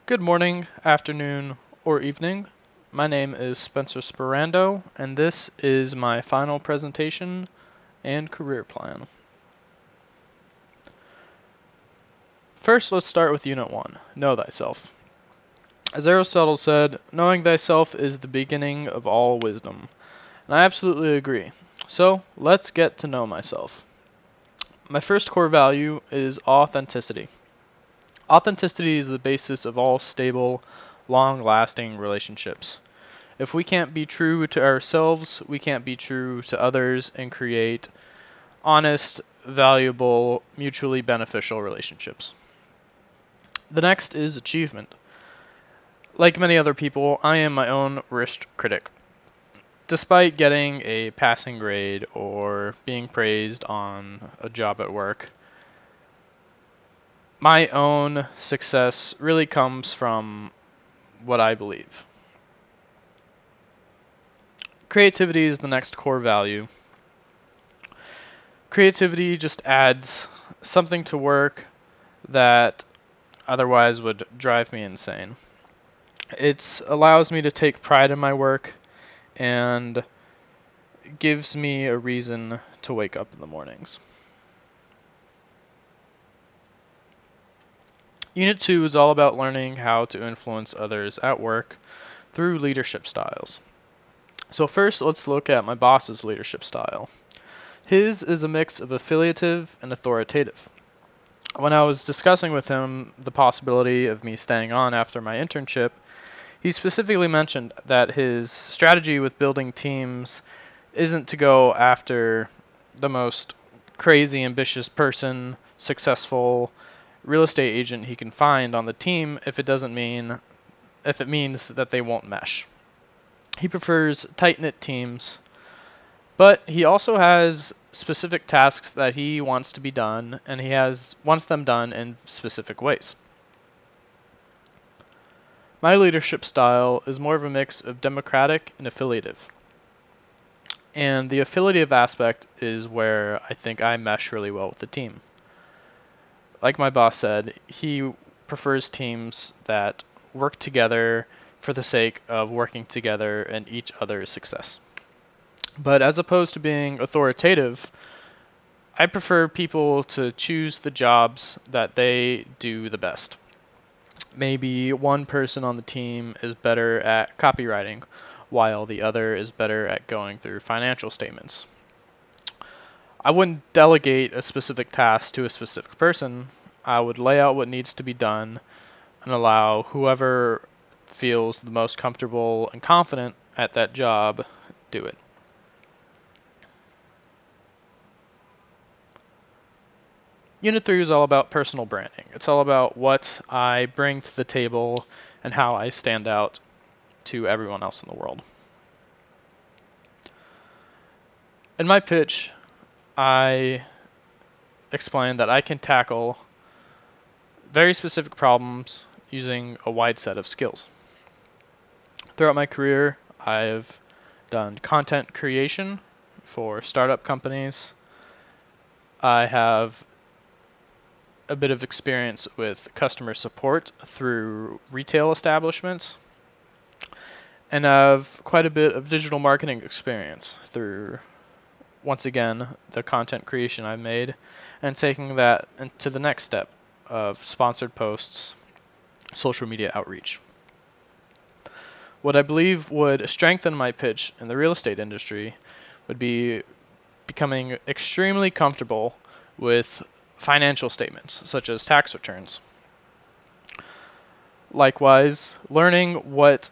Good morning, afternoon, or evening. My name is Spencer Sperando, and this is my final presentation and career plan. First, let's start with Unit 1, Know Thyself. As Aristotle said, knowing thyself is the beginning of all wisdom. And I absolutely agree. So, let's get to know myself. My first core value is authenticity. Authenticity is the basis of all stable, long-lasting relationships. If we can't be true to ourselves, we can't be true to others and create honest, valuable, mutually beneficial relationships. The next is achievement. Like many other people, I am my own worst critic. Despite getting a passing grade or being praised on a job at work, my own success really comes from what I believe. Creativity is the next core value. Creativity just adds something to work that otherwise would drive me insane. It allows me to take pride in my work and gives me a reason to wake up in the mornings. Unit 2 is all about learning how to influence others at work through leadership styles. So first, let's look at my boss's leadership style. His is a mix of affiliative and authoritative. When I was discussing with him the possibility of me staying on after my internship, he specifically mentioned that his strategy with building teams isn't to go after the most crazy, ambitious person, successful real estate agent he can find on the team if it means that they won't mesh. He prefers tight-knit teams, but he also has specific tasks that he wants to be done, and wants them done in specific ways. My leadership style is more of a mix of democratic and affiliative. And the affiliative aspect is where I think I mesh really well with the team. Like my boss said, he prefers teams that work together for the sake of working together and each other's success. But as opposed to being authoritative, I prefer people to choose the jobs that they do the best. Maybe one person on the team is better at copywriting, while the other is better at going through financial statements. I wouldn't delegate a specific task to a specific person. I would lay out what needs to be done and allow whoever feels the most comfortable and confident at that job do it. Unit 3 is all about personal branding. It's all about what I bring to the table and how I stand out to everyone else in the world. In my pitch, I explained that I can tackle very specific problems using a wide set of skills. Throughout my career, I've done content creation for startup companies. I have a bit of experience with customer support through retail establishments, and I've quite a bit of digital marketing experience through, once again, the content creation I made and taking that to the next step of sponsored posts, social media outreach. What I believe would strengthen my pitch in the real estate industry would be becoming extremely comfortable with financial statements, such as tax returns. Likewise, learning what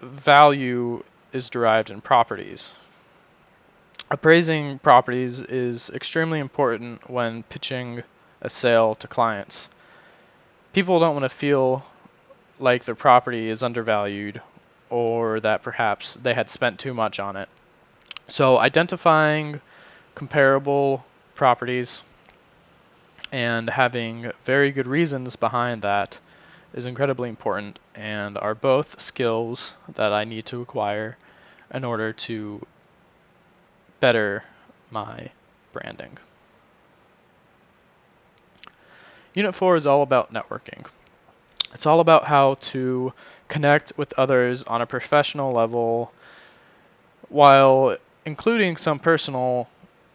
value is derived in properties. Appraising properties is extremely important when pitching a sale to clients. People don't want to feel like their property is undervalued or that perhaps they had spent too much on it. So identifying comparable properties and having very good reasons behind that is incredibly important and are both skills that I need to acquire in order to better my branding. Unit 4 is all about networking. It's all about how to connect with others on a professional level while including some personal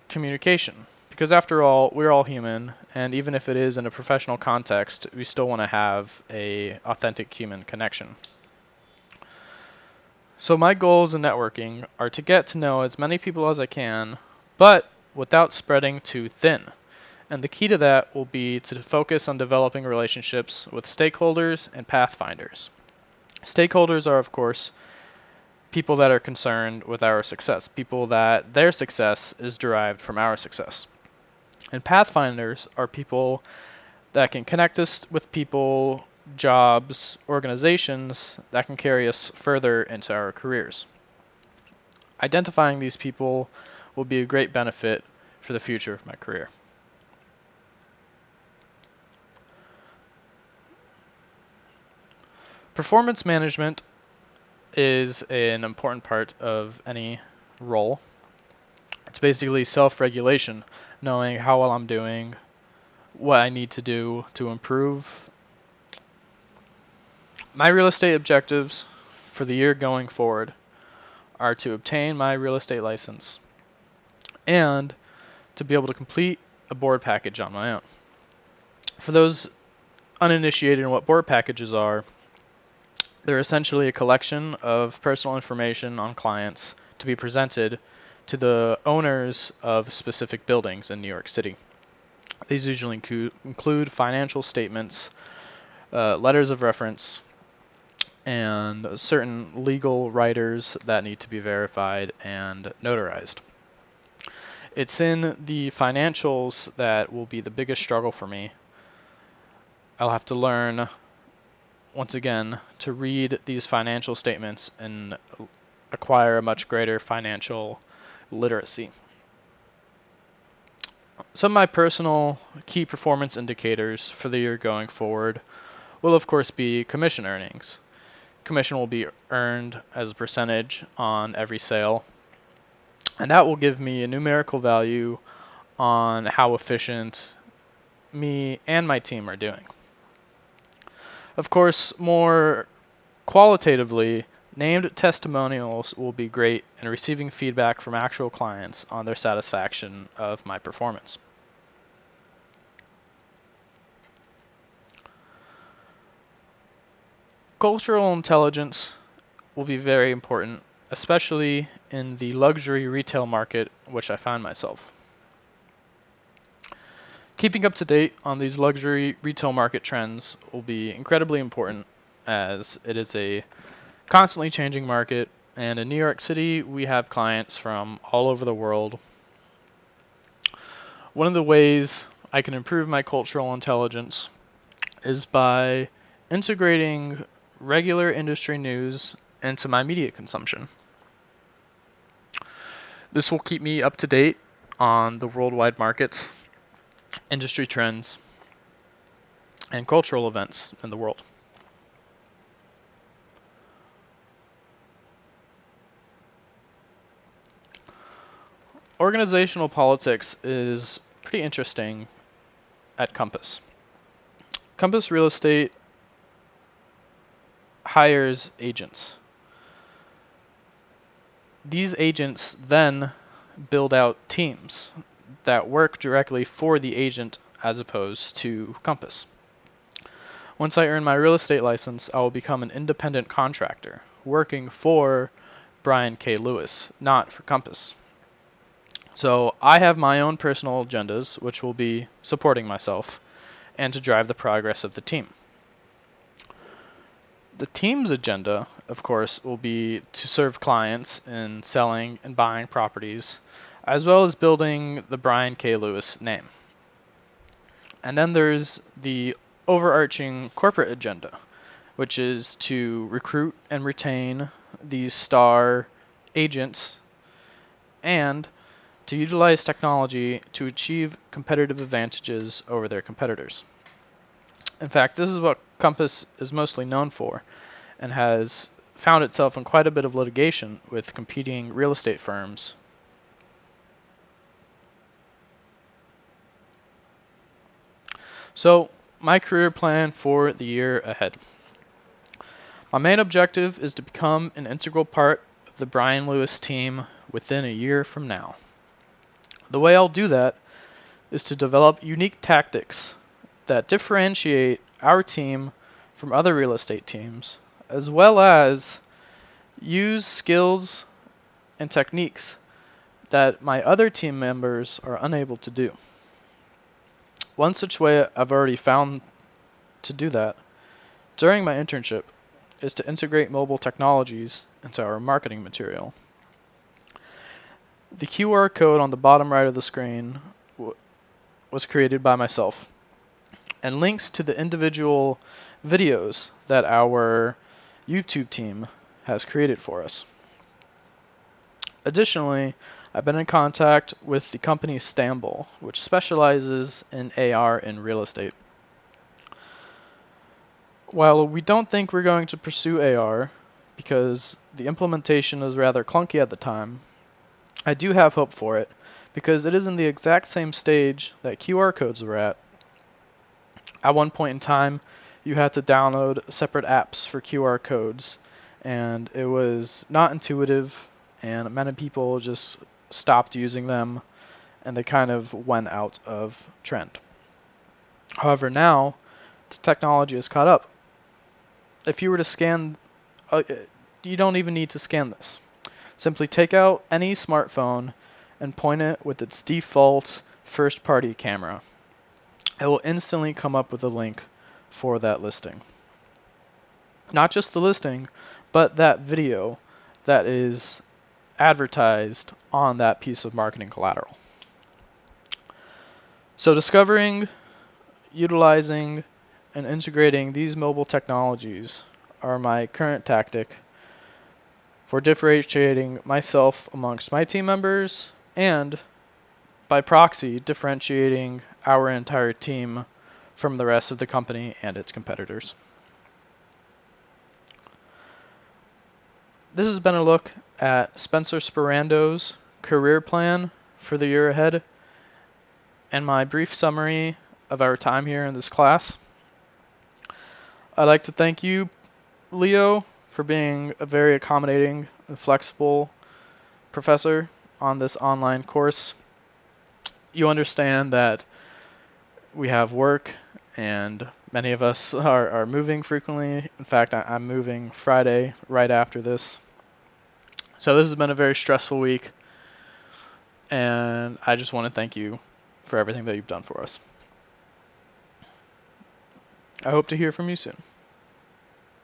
communication. Because after all, we're all human, and even if it is in a professional context, we still want to have a authentic human connection. So my goals in networking are to get to know as many people as I can, but without spreading too thin. And the key to that will be to focus on developing relationships with stakeholders and pathfinders. Stakeholders are, of course, people that are concerned with our success, people that their success is derived from our success. And pathfinders are people that can connect us with people, jobs, organizations that can carry us further into our careers. Identifying these people will be a great benefit for the future of my career. Performance management is an important part of any role. It's basically self-regulation, knowing how well I'm doing, what I need to do to improve. My real estate objectives for the year going forward are to obtain my real estate license and to be able to complete a board package on my own. For those uninitiated in what board packages are, they're essentially a collection of personal information on clients to be presented to the owners of specific buildings in New York City. These usually include financial statements, letters of reference, and certain legal writers that need to be verified and notarized. It's in the financials that will be the biggest struggle for me. I'll have to learn, once again, to read these financial statements and acquire a much greater financial literacy. Some of my personal key performance indicators for the year going forward will of course be commission earnings. Commission will be earned as a percentage on every sale, and that will give me a numerical value on how efficient me and my team are doing. Of course, more qualitatively, named testimonials will be great in receiving feedback from actual clients on their satisfaction of my performance. Cultural intelligence will be very important, especially in the luxury retail market which I find myself. Keeping up to date on these luxury retail market trends will be incredibly important as it is a constantly changing market, and in New York City we have clients from all over the world. One of the ways I can improve my cultural intelligence is by integrating regular industry news into my media consumption. This will keep me up to date on the worldwide markets, industry trends, and cultural events in the world. Organizational politics is pretty interesting at Compass. Compass Real Estate hires agents. These agents then build out teams that work directly for the agent as opposed to Compass. Once I earn my real estate license, I will become an independent contractor working for Brian K. Lewis, not for Compass. So I have my own personal agendas, which will be supporting myself and to drive the progress of the team. The team's agenda, of course, will be to serve clients in selling and buying properties, as well as building the Brian K. Lewis name. And then there's the overarching corporate agenda, which is to recruit and retain these star agents and to utilize technology to achieve competitive advantages over their competitors. In fact, this is what Compass is mostly known for and has found itself in quite a bit of litigation with competing real estate firms. So, my career plan for the year ahead. My main objective is to become an integral part of the Brian Lewis team within a year from now. The way I'll do that is to develop unique tactics that differentiate our team from other real estate teams, as well as use skills and techniques that my other team members are unable to do. One such way I've already found to do that during my internship is to integrate mobile technologies into our marketing material. The QR code on the bottom right of the screen was created by myself, and links to the individual videos that our YouTube team has created for us. Additionally, I've been in contact with the company Stamble, which specializes in AR in real estate. While we don't think we're going to pursue AR because the implementation is rather clunky at the time, I do have hope for it because it is in the exact same stage that QR codes were at. At one point in time, you had to download separate apps for QR codes, and it was not intuitive, and many people just stopped using them, and they kind of went out of trend. However, now the technology has caught up. If you were to scan, you don't even need to scan this. Simply take out any smartphone and point it with its default first-party camera. It will instantly come up with a link for that listing. Not just the listing, but that video that is advertised on that piece of marketing collateral. So discovering, utilizing, and integrating these mobile technologies are my current tactic for differentiating myself amongst my team members and, by proxy, differentiating our entire team from the rest of the company and its competitors. This has been a look at Spencer Sperando's career plan for the year ahead and my brief summary of our time here in this class. I'd like to thank you, Leo, for being a very accommodating and flexible professor on this online course. You understand that we have work and many of us are moving frequently. In fact, I'm moving Friday right after this. So this has been a very stressful week, and I just want to thank you for everything that you've done for us. I hope to hear from you soon.